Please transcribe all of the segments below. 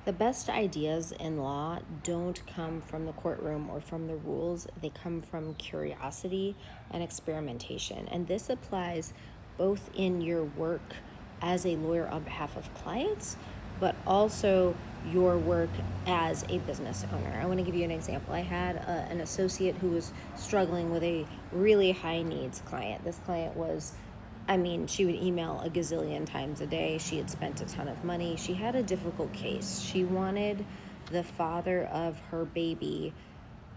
The best ideas in law don't come from the courtroom or from the rules. They come from curiosity and experimentation. And this applies both in your work as a lawyer on behalf of clients, but also your work as a business owner. I want to give you an example. I had an associate who was struggling with a really high needs client. This client was, she would email a gazillion times a day. She had spent a ton of money. She had a difficult case. She wanted the father of her baby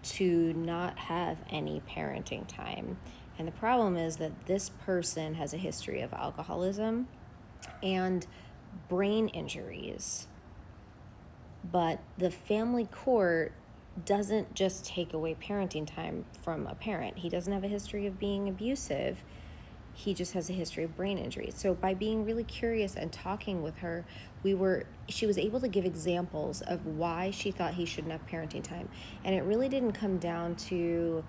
to not have any parenting time. And the problem is that this person has a history of alcoholism and brain injuries. But the family court doesn't just take away parenting time from a parent. He doesn't have a history of being abusive. He just has a history of brain injuries. So by being really curious and talking with her, she was able to give examples of why she thought he shouldn't have parenting time. And it really didn't come down to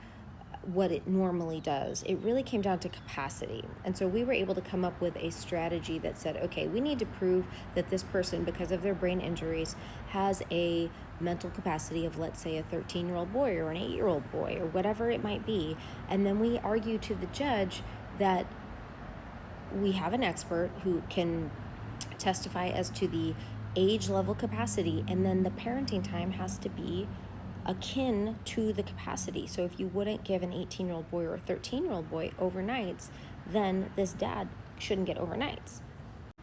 what it normally does. It really came down to capacity. And so we were able to come up with a strategy that said, okay, we need to prove that this person, because of their brain injuries, has a mental capacity of, let's say, a 13-year-old boy or an 8-year-old boy or whatever it might be. And then we argue to the judge that we have an expert who can testify as to the age level capacity, and then the parenting time has to be akin to the capacity. So if you wouldn't give an 18-year-old boy or a 13-year-old boy overnights, then this dad shouldn't get overnights.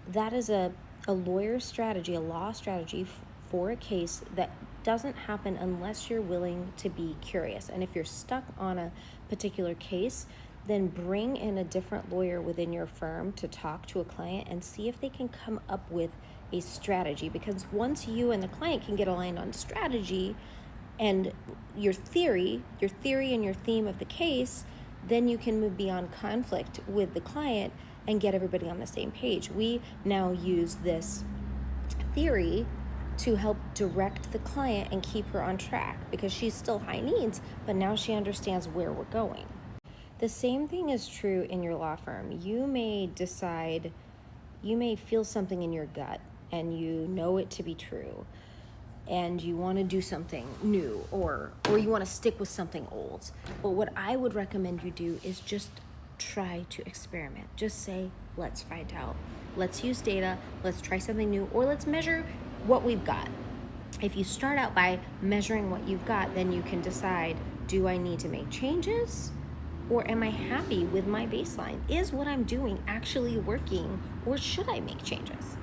That is a lawyer's strategy, a law strategy for a case that doesn't happen unless you're willing to be curious. And if you're stuck on a particular case, then bring in a different lawyer within your firm to talk to a client and see if they can come up with a strategy. Because once you and the client can get aligned on strategy and your theory and your theme of the case, then you can move beyond conflict with the client and get everybody on the same page. We now use this theory to help direct the client and keep her on track, because she's still high needs, but now she understands where we're going. The same thing is true in your law firm. You may feel something in your gut and you know it to be true, and you want to do something new, or you want to stick with something old. But what I would recommend you do is just try to experiment. Just say, let's find out. Let's use data. Let's try something new, or let's measure what we've got. If you start out by measuring what you've got, then you can decide, do I need to make changes? Or am I happy with my baseline? Is what I'm doing actually working, or should I make changes?